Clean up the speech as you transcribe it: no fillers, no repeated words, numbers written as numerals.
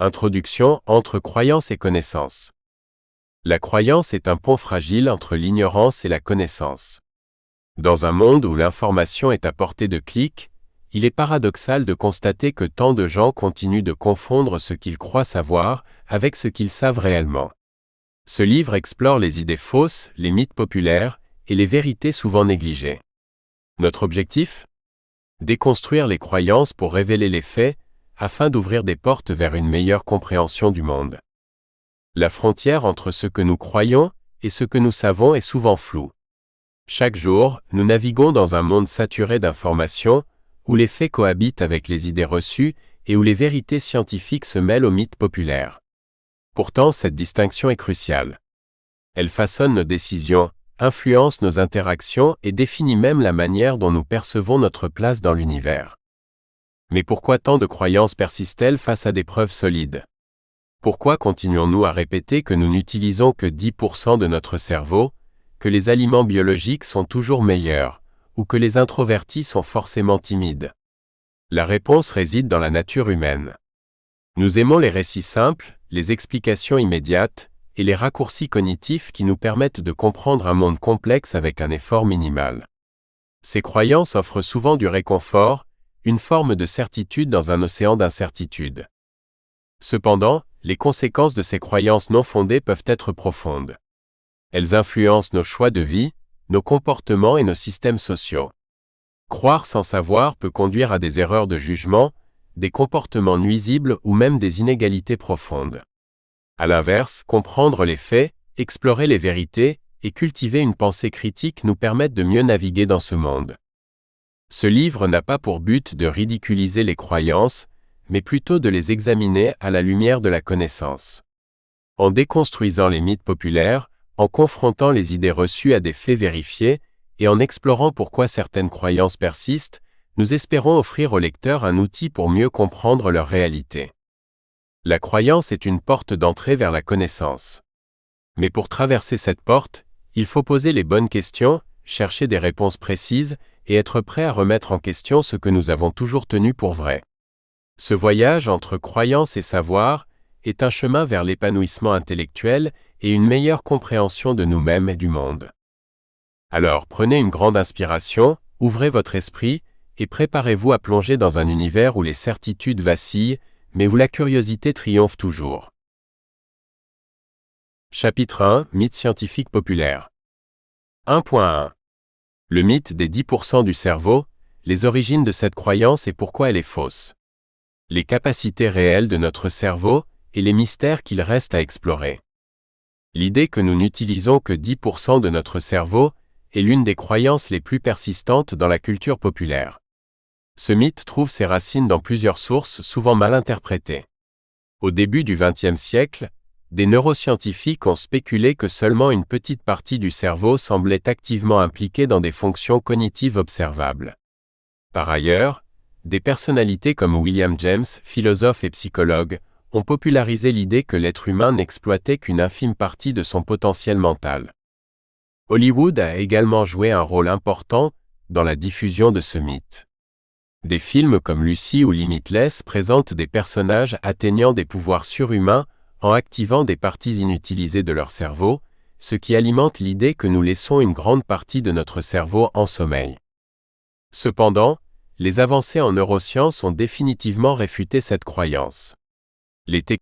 Introduction entre croyance et connaissance. La croyance est un pont fragile entre l'ignorance et la connaissance. Dans un monde où l'information est à portée de clic, il est paradoxal de constater que tant de gens continuent de confondre ce qu'ils croient savoir avec ce qu'ils savent réellement. Ce livre explore les idées fausses, les mythes populaires et les vérités souvent négligées. Notre objectif ? Déconstruire les croyances pour révéler les faits, afin d'ouvrir des portes vers une meilleure compréhension du monde. La frontière entre ce que nous croyons et ce que nous savons est souvent floue. Chaque jour, nous naviguons dans un monde saturé d'informations, où les faits cohabitent avec les idées reçues et où les vérités scientifiques se mêlent aux mythes populaires. Pourtant, cette distinction est cruciale. Elle façonne nos décisions, influence nos interactions et définit même la manière dont nous percevons notre place dans l'univers. Mais pourquoi tant de croyances persistent-elles face à des preuves solides ? Pourquoi continuons-nous à répéter que nous n'utilisons que 10% de notre cerveau, que les aliments biologiques sont toujours meilleurs, ou que les introvertis sont forcément timides ? La réponse réside dans la nature humaine. Nous aimons les récits simples, les explications immédiates, et les raccourcis cognitifs qui nous permettent de comprendre un monde complexe avec un effort minimal. Ces croyances offrent souvent du réconfort, une forme de certitude dans un océan d'incertitude. Cependant, les conséquences de ces croyances non fondées peuvent être profondes. Elles influencent nos choix de vie, nos comportements et nos systèmes sociaux. Croire sans savoir peut conduire à des erreurs de jugement, des comportements nuisibles ou même des inégalités profondes. À l'inverse, comprendre les faits, explorer les vérités et cultiver une pensée critique nous permettent de mieux naviguer dans ce monde. Ce livre n'a pas pour but de ridiculiser les croyances, mais plutôt de les examiner à la lumière de la connaissance. En déconstruisant les mythes populaires, en confrontant les idées reçues à des faits vérifiés, et en explorant pourquoi certaines croyances persistent, nous espérons offrir aux lecteurs un outil pour mieux comprendre leur réalité. La croyance est une porte d'entrée vers la connaissance. Mais pour traverser cette porte, il faut poser les bonnes questions, chercher des réponses précises, et être prêt à remettre en question ce que nous avons toujours tenu pour vrai. Ce voyage entre croyance et savoir est un chemin vers l'épanouissement intellectuel et une meilleure compréhension de nous-mêmes et du monde. Alors prenez une grande inspiration, ouvrez votre esprit et préparez-vous à plonger dans un univers où les certitudes vacillent, mais où la curiosité triomphe toujours. Chapitre 1 – Mythes scientifiques populaires. 1.1 Le mythe des 10% du cerveau, les origines de cette croyance et pourquoi elle est fausse. Les capacités réelles de notre cerveau et les mystères qu'il reste à explorer. L'idée que nous n'utilisons que 10% de notre cerveau est l'une des croyances les plus persistantes dans la culture populaire. Ce mythe trouve ses racines dans plusieurs sources souvent mal interprétées. Au début du XXe siècle, des neuroscientifiques ont spéculé que seulement une petite partie du cerveau semblait activement impliquée dans des fonctions cognitives observables. Par ailleurs, des personnalités comme William James, philosophe et psychologue, ont popularisé l'idée que l'être humain n'exploitait qu'une infime partie de son potentiel mental. Hollywood a également joué un rôle important dans la diffusion de ce mythe. Des films comme Lucy ou Limitless présentent des personnages atteignant des pouvoirs surhumains en activant des parties inutilisées de leur cerveau, ce qui alimente l'idée que nous laissons une grande partie de notre cerveau en sommeil. Cependant, les avancées en neurosciences ont définitivement réfuté cette croyance. Les